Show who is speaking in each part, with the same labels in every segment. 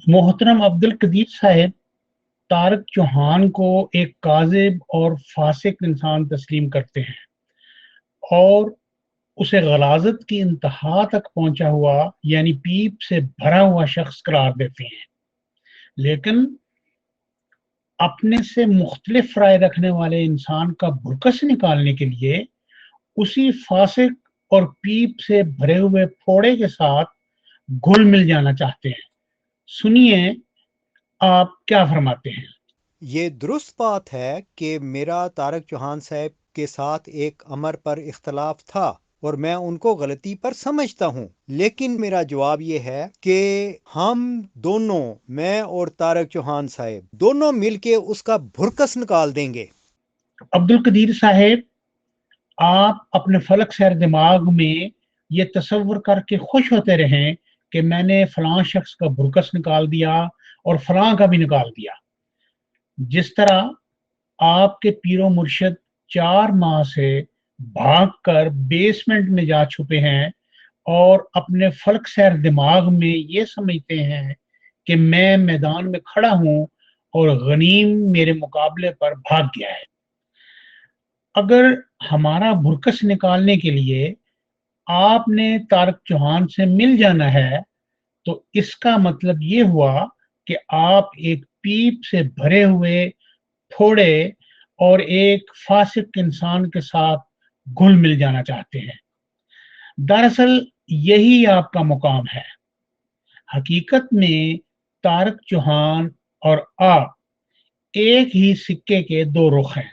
Speaker 1: मोहतरम अब्दुल कदीर साहब तारक चौहान को एक काजिब और फासिक इंसान तस्लीम करते हैं और उसे गलाजत की इंतहा तक पहुंचा हुआ यानी पीप से भरा हुआ शख्स करार देते हैं। लेकिन अपने से मुख्तलिफ राय रखने वाले इंसान का भुरकस निकालने के लिए उसी फासिक और पीप से भरे हुए फोड़े के साथ घुल मिल जाना चाहते हैं। सुनिए, आप क्या फरमाते हैं।
Speaker 2: ये दुरुस्त बात है कि मेरा तारक चौहान साहब के साथ एक अमर पर इख्तलाफ था और मैं उनको गलती पर समझता हूँ, लेकिन मेरा जवाब ये है कि हम दोनों, मैं और तारक चौहान साहब दोनों मिलके उसका भुरकस निकाल देंगे।
Speaker 1: अब्दुल कदीर साहेब, आप अपने फलक सैर दिमाग में ये तस्वर करके खुश होते रहें कि मैंने फलां शख्स का भुरकस निकाल दिया और फलां का भी निकाल दिया। जिस तरह आपके पीरो मुर्शद 4 माह से भागकर बेसमेंट में जा छुपे हैं और अपने फलक सैर दिमाग में ये समझते हैं कि मैं मैदान में खड़ा हूं और गनीम मेरे मुकाबले पर भाग गया है। अगर हमारा भुरकस निकालने के लिए आपने तारक चौहान से मिल जाना है तो इसका मतलब ये हुआ कि आप एक पीप से भरे हुए फोड़े और एक फासिक इंसान के साथ घुल मिल जाना चाहते हैं। दरअसल यही आपका मुकाम है। हकीकत में तारक चौहान और आप एक ही सिक्के के दो रुख हैं।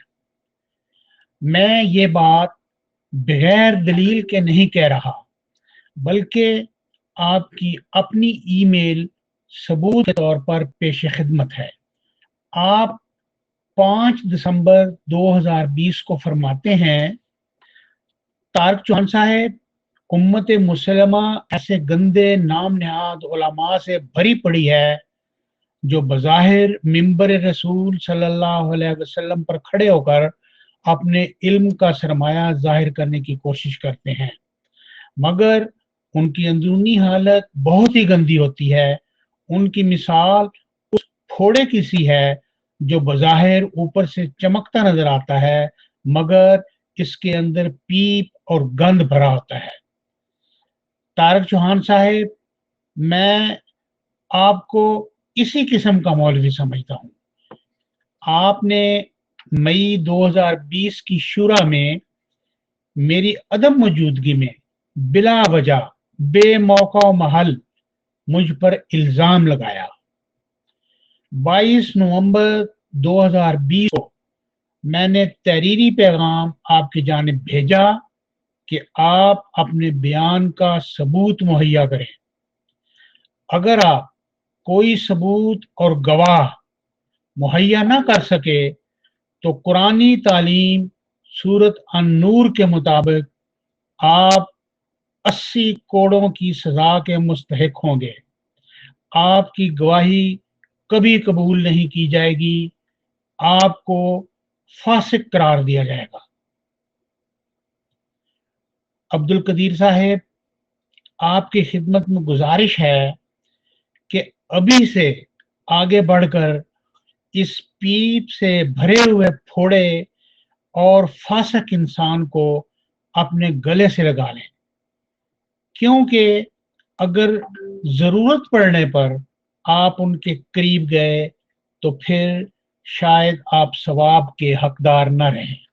Speaker 1: मैं ये बात बगैर दलील के नहीं कह रहा, बल्कि आपकी अपनी ईमेल सबूत के तौर पर पेश खिदमत है। आप 5 दिसंबर 2020 को फरमाते हैं, तारक चौहान साहब, उम्मत मुसलमा ऐसे गंदे नाम नहाद उलमा से भरी पड़ी है जो बज़ाहिर मिंबर रसूल सल्लल्लाहु अलैहि वसल्लम पर खड़े होकर अपने इल्म का सरमाया जाहिर करने की कोशिश करते हैं, मगर उनकी अंदरूनी हालत बहुत ही गंदी होती है। उनकी मिसाल उस फोड़े की सी है जो बज़ाहिर ऊपर से चमकता नजर आता है, मगर इसके अंदर पीप और गंद भरा होता है। तारक चौहान साहेब, मैं आपको इसी किस्म का मौलवी समझता हूँ। आपने मई 2020 की शुरा में मेरी अदम मौजूदगी में बिला वजह बेमौका महल मुझ पर इल्जाम लगाया। 22 नवंबर 2020 को मैंने तहरीरी पैगाम आपकी जानिब भेजा कि आप अपने बयान का सबूत मुहैया करें। अगर आप कोई सबूत और गवाह मुहैया ना कर सके तो कुरानी तालीम सूरत अन-नूर के मुताबिक आप 80 कोड़ों की सजा के मुस्तहिक होंगे। आपकी गवाही कभी कबूल नहीं की जाएगी। आपको फासिक करार दिया जाएगा। अब्दुल कदीर साहेब, आपकी खिदमत में गुजारिश है कि अभी से आगे बढ़कर इस पीप से भरे हुए फोड़े और फासिक इंसान को अपने गले से लगा लें, क्योंकि अगर जरूरत पड़ने पर आप उनके करीब गए तो फिर शायद आप सवाब के हकदार न रहें।